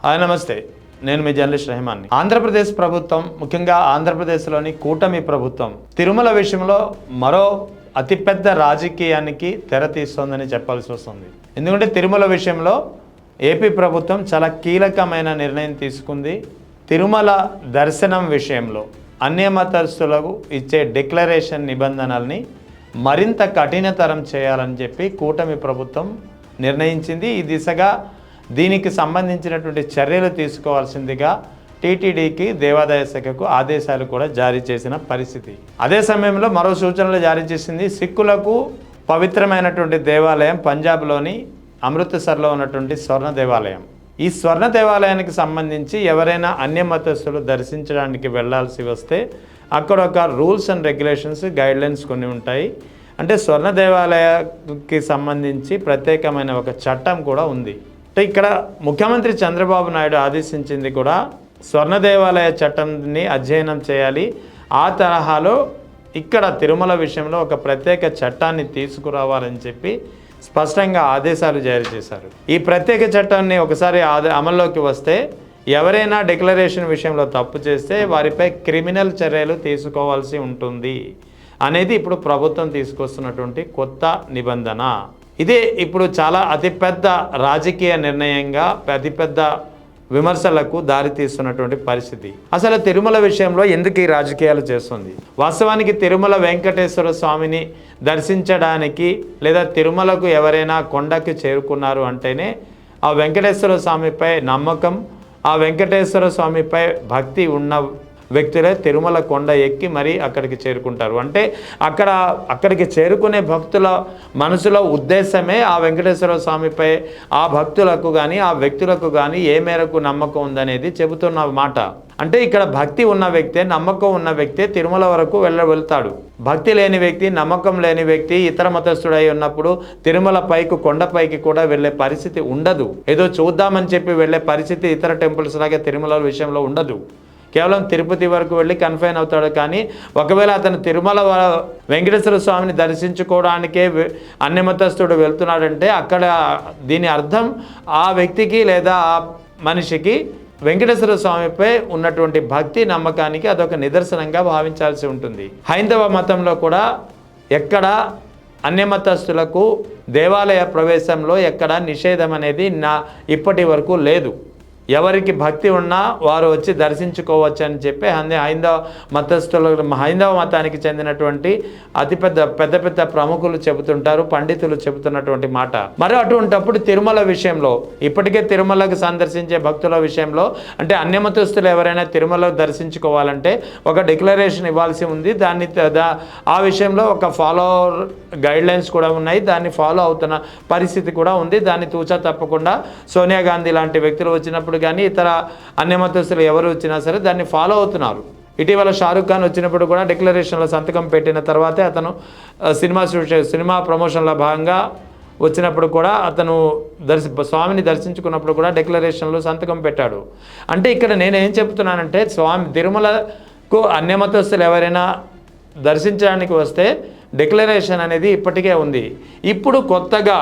Hi నమస్తే, నేను మీ journalist రెహమాన్ని. Andhra Pradesh ప్రభుత్వం, ముఖ్యంగా ఆంధ్రప్రదేశ్లోని కూటమి ప్రభుత్వం తిరుమల విషయంలో మరో అతిపెద్ద రాజకీయానికి తెర తీస్తోందని చెప్పాల్సి వస్తుంది. ఎందుకంటే తిరుమల విషయంలో ఏపీ ప్రభుత్వం చాలా కీలకమైన నిర్ణయం తీసుకుంది. తిరుమల దర్శనం విషయంలో అన్యమతస్థులకు ఇచ్చే డిక్లరేషన్ నిబంధనల్ని మరింత కఠినతరం చేయాలని చెప్పి కూటమి ప్రభుత్వం నిర్ణయించింది. ఈ దిశగా దీనికి సంబంధించినటువంటి చర్యలు తీసుకోవాల్సిందిగా టీటీడీకి, దేవాదాయ శాఖకు ఆదేశాలు కూడా జారీ చేసిన పరిస్థితి. అదే సమయంలో మరో సూచనలు జారీ చేసింది. సిక్కులకు పవిత్రమైనటువంటి దేవాలయం పంజాబ్లోని అమృత్సర్లో ఉన్నటువంటి స్వర్ణ దేవాలయం. ఈ స్వర్ణ దేవాలయానికి సంబంధించి ఎవరైనా అన్యమతస్థులు దర్శించడానికి వెళ్లాల్సి వస్తే అక్కడ ఒక రూల్స్ అండ్ రెగ్యులేషన్స్, గైడ్లైన్స్ కొన్ని ఉంటాయి. అంటే స్వర్ణ దేవాలయానికి సంబంధించి ప్రత్యేకమైన ఒక చట్టం కూడా ఉంది. అంటే ఇక్కడ ముఖ్యమంత్రి చంద్రబాబు నాయుడు ఆదేశించింది కూడా స్వర్ణ దేవాలయ చట్టాన్ని అధ్యయనం చేయాలి. ఆ తరహాలో ఇక్కడ తిరుమల విషయంలో ఒక ప్రత్యేక చట్టాన్ని తీసుకురావాలని చెప్పి స్పష్టంగా ఆదేశాలు జారీ చేశారు. ఈ ప్రత్యేక చట్టాన్ని ఒకసారి అమల్లోకి వస్తే ఎవరైనా డిక్లరేషన్ విషయంలో తప్పు చేస్తే వారిపై క్రిమినల్ చర్యలు తీసుకోవాల్సి ఉంటుంది అనేది ఇప్పుడు ప్రభుత్వం తీసుకొస్తున్నటువంటి కొత్త నిబంధన. ఇదే ఇప్పుడు చాలా అతిపెద్ద రాజకీయ నిర్ణయంగా అతిపెద్ద విమర్శలకు దారితీస్తున్నటువంటి పరిస్థితి. అసలు తిరుమల విషయంలో ఎందుకు ఈ రాజకీయాలు చేస్తుంది? వాస్తవానికి తిరుమల వెంకటేశ్వర స్వామిని దర్శించడానికి లేదా తిరుమలకు ఎవరైనా కొండకి చేరుకున్నారు అంటేనే ఆ వెంకటేశ్వర స్వామిపై నమ్మకం, ఆ వెంకటేశ్వర స్వామిపై భక్తి ఉన్న వ్యక్తులే తిరుమల కొండ ఎక్కి మరీ అక్కడికి చేరుకుంటారు. అంటే అక్కడికి చేరుకునే భక్తుల మనసులో ఉద్దేశమే ఆ వెంకటేశ్వర స్వామిపై ఆ భక్తులకు కానీ ఆ వ్యక్తులకు కానీ ఏ మేరకు నమ్మకం ఉందనేది చెబుతున్న మాట. అంటే ఇక్కడ భక్తి ఉన్న వ్యక్తే, నమ్మకం ఉన్న వ్యక్తే తిరుమల వరకు వెళ్తాడు. భక్తి లేని వ్యక్తి, నమ్మకం లేని వ్యక్తి ఇతర మతస్థుడై ఉన్నప్పుడు తిరుమల పైకి, కొండపైకి కూడా వెళ్ళే పరిస్థితి ఉండదు. ఏదో చూద్దామని చెప్పి వెళ్ళే పరిస్థితి ఇతర టెంపుల్స్ లాగే తిరుమల విషయంలో ఉండదు. కేవలం తిరుపతి వరకు వెళ్ళి కన్ఫైన్ అవుతాడు. కానీ ఒకవేళ అతను తిరుమల వెంకటేశ్వర స్వామిని దర్శించుకోవడానికే అన్యమతస్థుడు వెళ్తున్నాడంటే అక్కడ దీని అర్థం ఆ వ్యక్తికి లేదా ఆ మనిషికి వెంకటేశ్వర స్వామిపై ఉన్నటువంటి భక్తి, నమ్మకానికి అదొక నిదర్శనంగా భావించాల్సి ఉంటుంది. హైందవ మతంలో కూడా ఎక్కడ అన్యమతస్థులకు దేవాలయ ప్రవేశంలో ఎక్కడ నిషేధం అనేది ఇప్పటి వరకు లేదు. ఎవరికి భక్తి ఉన్నా వారు వచ్చి దర్శించుకోవచ్చు అని చెప్పి హైందవ మతానికి చెందినటువంటి పెద్ద పెద్ద ప్రముఖులు చెబుతుంటారు, పండితులు చెబుతున్నటువంటి మాట. మరి అటువంటిప్పుడు తిరుమల విషయంలో ఇప్పటికే తిరుమలకు సందర్శించే భక్తుల విషయంలో అంటే అన్యమతస్తులు ఎవరైనా తిరుమల దర్శించుకోవాలంటే ఒక డిక్లరేషన్ ఇవ్వాల్సి ఉంది. ఆ విషయంలో ఒక ఫాలో గైడ్లైన్స్ కూడా ఉన్నాయి. దాన్ని ఫాలో అవుతున్న పరిస్థితి కూడా ఉంది. దాన్ని తూచా తప్పకుండా సోనియా గాంధీ లాంటి వ్యక్తులు వచ్చినప్పుడు కానీ ఇతర అన్యమతస్తులు ఎవరు వచ్చినా సరే దాన్ని ఫాలో అవుతున్నారు. ఇటీవల షారుఖ్ ఖాన్ వచ్చినప్పుడు కూడా డిక్లరేషన్లో సంతకం పెట్టిన తర్వాతే అతను సినిమా ప్రమోషన్ల భాగంగా వచ్చినప్పుడు కూడా అతను స్వామిని దర్శించుకున్నప్పుడు కూడా డిక్లరేషన్లో సంతకం పెట్టాడు. అంటే ఇక్కడ నేనేం చెప్తున్నానంటే తిరుమలకు అన్యమతస్తులు ఎవరైనా దర్శించడానికి వస్తే డిక్లరేషన్ అనేది ఇప్పటికే ఉంది. ఇప్పుడు కొత్తగా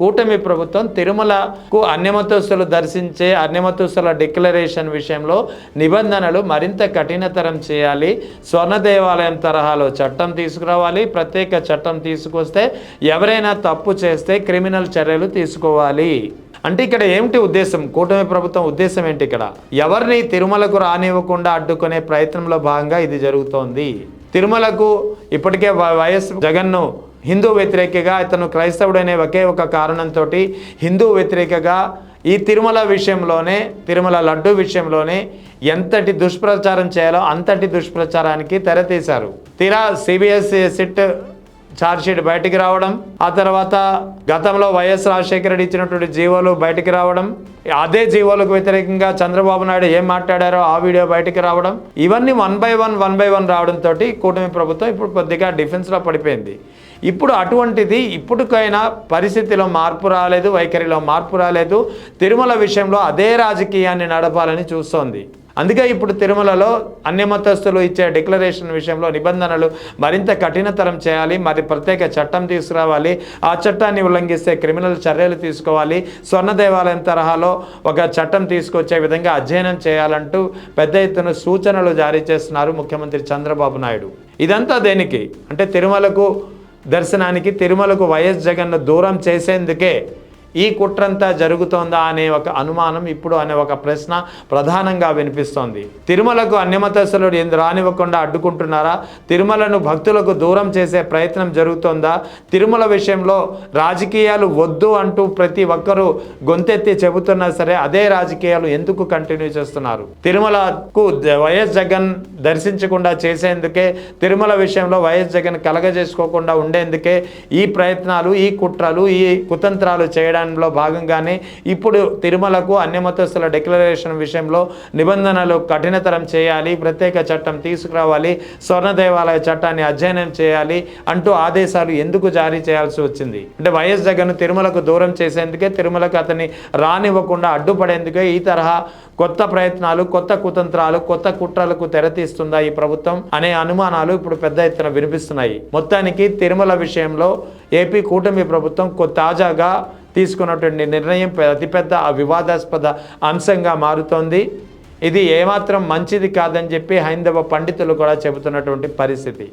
కూటమి ప్రభుత్వం తిరుమలకు అన్యమతస్థులు దర్శించే అన్యమతస్థుల డిక్లరేషన్ విషయంలో నిబంధనలు మరింత కఠినతరం చేయాలి. స్వర్ణ దేవాలయం తరహాలో చట్టం తీసుకురావాలి. ప్రత్యేక చట్టం తీసుకొస్తే ఎవరైనా తప్పు చేస్తే క్రిమినల్ చర్యలు తీసుకోవాలి. అంటే ఇక్కడ ఏమిటి ఉద్దేశం? కూటమి ప్రభుత్వం ఉద్దేశం ఏంటి? ఇక్కడ ఎవరిని తిరుమలకు రానివ్వకుండా అడ్డుకునే ప్రయత్నంలో భాగంగా ఇది జరుగుతోంది. తిరుమలకు ఇప్పటికే వైఎస్ జగన్ను హిందూ వ్యతిరేకగా, ఇతను క్రైస్తవుడనే ఒకే ఒక కారణంతో హిందూ వ్యతిరేకగా ఈ తిరుమల విషయంలోనే, తిరుమల లడ్డు విషయంలోనే ఎంతటి దుష్ప్రచారం చేయాలో అంతటి దుష్ప్రచారానికి తెరతీశారు. తీరా సిబిఎస్ఈ సిట్ ఛార్జ్షీట్ బయటికి రావడం, ఆ తర్వాత గతంలో వైఎస్ రాజశేఖర రెడ్డి ఇచ్చినటువంటి జీవోలు బయటికి రావడం, అదే జీవోలకు వ్యతిరేకంగా చంద్రబాబు నాయుడు ఏం మాట్లాడారో ఆ వీడియో బయటికి రావడం, ఇవన్నీ వన్ బై వన్ రావడంతో కూటమి ప్రభుత్వం ఇప్పుడు కొద్దిగా డిఫెన్స్లో పడిపోయింది. ఇప్పుడు అటువంటిది ఇప్పటికైనా పరిస్థితిలో మార్పు రాలేదు, వైఖరిలో మార్పు రాలేదు. తిరుమల విషయంలో అదే రాజకీయాన్ని నడపాలని చూస్తోంది. అందుకే ఇప్పుడు తిరుమలలో అన్యమతస్తులు ఇచ్చే డిక్లరేషన్ విషయంలో నిబంధనలు మరింత కఠినతరం చేయాలి, మరి ప్రత్యేక చట్టం తీసుకురావాలి, ఆ చట్టాన్ని ఉల్లంఘిస్తే క్రిమినల్ చర్యలు తీసుకోవాలి, స్వర్ణ దేవాలయం తరహాలో ఒక చట్టం తీసుకొచ్చే విధంగా అధ్యయనం చేయాలంటూ పెద్ద ఎత్తున సూచనలు జారీ చేస్తున్నారు ముఖ్యమంత్రి చంద్రబాబు నాయుడు. ఇదంతా దేనికి అంటే తిరుమలకు దర్శనానికి, తిరుమలకు వైఎస్ జగన్ను దూరం చేసేందుకే ఈ కుట్రంతా జరుగుతోందా అనే ఒక అనుమానం ఇప్పుడు అనే ఒక ప్రశ్న ప్రధానంగా వినిపిస్తోంది. తిరుమలకు అన్యమతస్థులు రానివ్వకుండా అడ్డుకుంటున్నారా? తిరుమలను భక్తులకు దూరం చేసే ప్రయత్నం జరుగుతోందా? తిరుమల విషయంలో రాజకీయాలు వద్దు అంటూ ప్రతి ఒక్కరూ గొంతెత్తి చెబుతున్నా సరే అదే రాజకీయాలు ఎందుకు కంటిన్యూ చేస్తున్నారు? తిరుమలకు వైఎస్ జగన్ దర్శించకుండా చేసేందుకే, తిరుమల విషయంలో వైఎస్ జగన్ కలగజేసుకోకుండా ఉండేందుకే ఈ ప్రయత్నాలు, ఈ కుట్రలు, ఈ కుతంత్రాలు చేయడం లో భాగంగానే ఇప్పుడు తిరుమలకు అన్యమతస్థుల డిక్లరేషన్ విషయంలో నిబంధనలు కఠినతరం చేయాలి, ప్రత్యేక చట్టం తీసుకురావాలి, స్వర్ణ దేవాలయ చట్టాన్ని అధ్యయనం చేయాలి అంటూ ఆదేశాలు ఎందుకు జారీ చేయాల్సి వచ్చింది? అంటే వైఎస్ జగన్ తిరుమలకు దూరం చేసేందుకే, తిరుమలకు అతన్ని రానివ్వకుండా అడ్డుపడేందుకే ఈ తరహా కొత్త ప్రయత్నాలు, కొత్త కుతంత్రాలు, కొత్త కుట్రలకు తెరతీస్తుందా ఈ ప్రభుత్వం అనే అనుమానాలు ఇప్పుడు పెద్ద ఎత్తున వినిపిస్తున్నాయి. మొత్తానికి తిరుమల విషయంలో ఏపీ కూటమి ప్రభుత్వం తాజాగా తీసుకున్నటువంటి నిర్ణయం అతిపెద్ద వివాదాస్పద అంశంగా మారుతోంది. ఇది ఏమాత్రం మంచిది కాదని చెప్పి హైందవ పండితులు కూడా చెబుతున్నటువంటి పరిస్థితి.